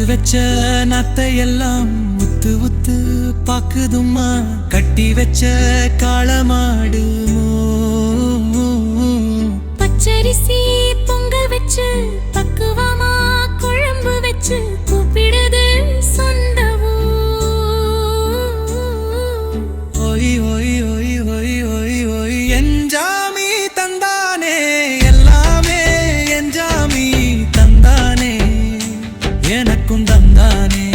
வச்ச நத்தையெல்லாம் உத்து உத்து பாக்குதும்மா, கட்டி வச்ச காளமாடு பச்சரிசி பொங்கல் வச்சு பக்குவமா குழம்பு வச்சு கூப்பிடுது சொந்த ஓய் ஓய் ஓய் ஓய் ஓய் ஓய். என்ஜாமி தந்தானே எல்லாமே, என்ஜாமி தந்தானே எனக்கும் தந்தானே.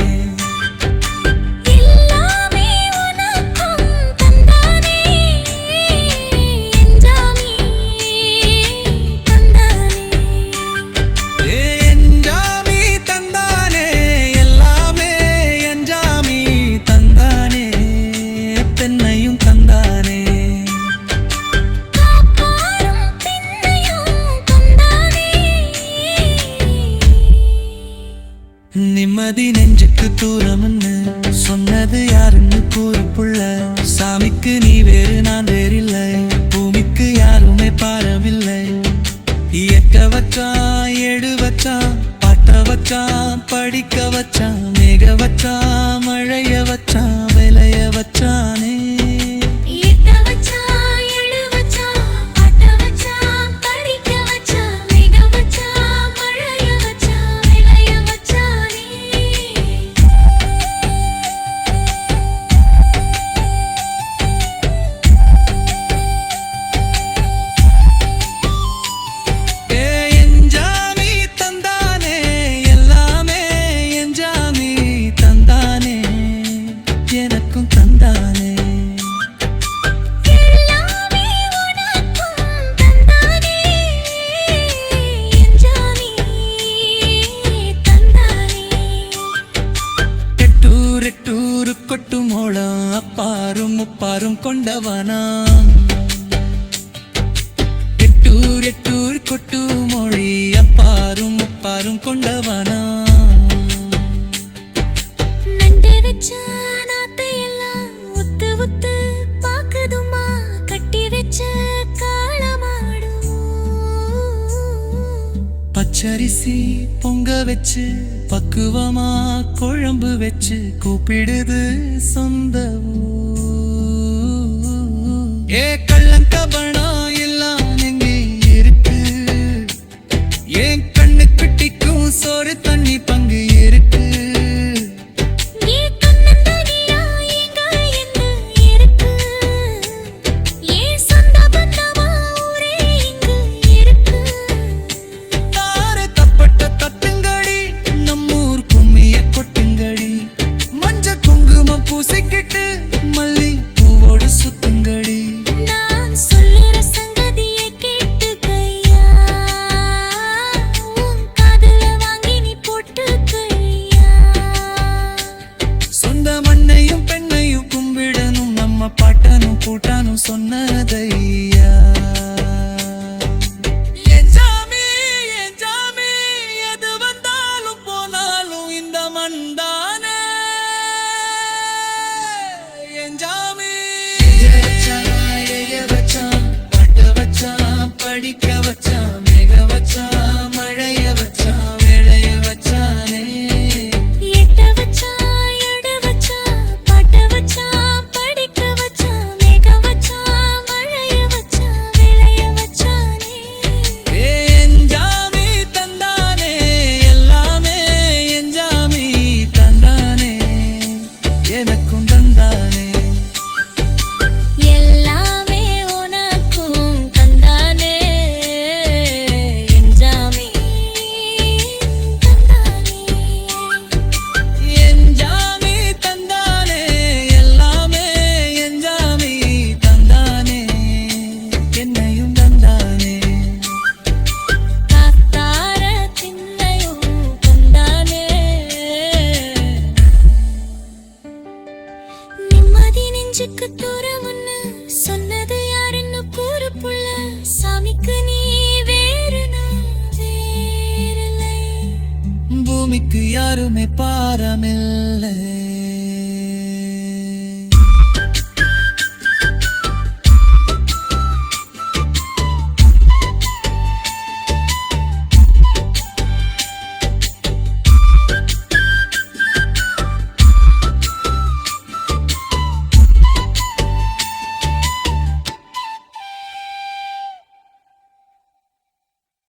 எல்லாமே உனக்கும் தந்தானே, என்ஜாமி தந்தானே. என்ஜாமி தந்தானே எல்லாமே, என்ஜாமி தந்தானே பெண்ணையும் தந்தானே. காப்பாரும் பெண்ணையும் தந்தானே. நிம்மதி நெஞ்சுக்கு தூரம்னு சொன்னது யாருன்னு கூறுப்புள்ள, சாமிக்கு நீ வேறு நான் வேறில்லை, பூமிக்கு யாருமே பாரமில்லை. இயக்க வச்சான் எடு வச்சான், பாட்ட வச்சான் படிக்க வச்சான், மேக வச்சான் மழைய வச்சான், விளைய வச்சானே. ஈட்ட வச்சான் எழு வச்சான் பாட்ட வச்சான் படிக்க வச்சான், மேக வச்சான் மழைய வச்சான், விளைய வச்சானே. என்ஜாமி தந்தானே எல்லாமே, என்ஜாமி தந்தானே எனக்கும் தந்தானே. எல்லாமே உனக்கும் தந்தானே, என்ஜாமி தந்தானே. எட்டூர் எட்டூர் கொட்டு மோளம் அப்பாரும் முப்பாரும் கொண்டவனாம். எட்டூர் எட்டூர் கொட்டு மொழி அப்பாரும் முப்பாரும் கொண்டவனாம். நண்டு வச்ச நாத்தையெல்லாம் உத்து உத்து பாக்குதுமா, கட்டி வச்ச காளமாடு. பச்சரிசி பொங்க வச்சு பக்குவமா குழம்பு வச்சு கூப்பிடுது சொந்த ஏ கள்ளங்கபணம் எல்லாம் எங்கே இருக்கு, ஏன் கண்ணு குட்டிக்கும் சோறு தண்ணி பங்கு இருக்கு. நீ கண்ணந்தனியா எங்க என்ன இருக்கு, ஏன் சொந்த பந்தமா ஊரே இங்கு இருக்கு. தார தப்பட்ட தட்டுங்கடி, நம்மூர் கும்மிய கொட்டுங்கடி, மஞ்ச குங்குமம் பூசிக்கிட்டு மல்லி பூவோடு சுத்துங்கடி. நான் சொல்லுற சங்கதியை கேட்டுக்கையா, உன் காதுல வாங்கி நீ போட்டுக்கையா. சொந்த மண்ணையும் பெண்ணையும் கும்பிடணும், நம்ம பாட்டனும் கூட்டானும் சொன்னதையா. என்ஜாமி என்ஜாமி எது வந்தாலும் போனாலும் இந்த மண்தானே. என்ஜாமி எய வச்சான் பாட்ட வச்சான் படிக்க வச்சான், மேக வச்சான் மழைய வச்சான், விளைய வச்சானே. எட்ட வச்சான் எடு வச்சான் பாட்ட வச்சான் படிக்க வச்சான், மேக வச்சான் மழைய வச்சான், விளைய வச்சானே. என்ஜாமி தந்தானே எல்லாமே, என்ஜாமி தந்தானே எனக்கும் தந்தானே. எல்லாமே உனக்கும் தந்தானே, என்ஜாமி தந்தானே. என்ஜாமி தந்தானே எல்லாமே, என்ஜாமி தந்தானே என்னையும் தந்தானே. காத்தார திண்ணையும் தந்தானே. நிம்மதி நெஞ்சுக்கு தூரம்னு சொன்னது யாருன்னு கூறு புள்ள, சாமிக்கு நீ வேறு நான் வேறில்லை. பூமிக்கு யாருமே பாரமில்லை.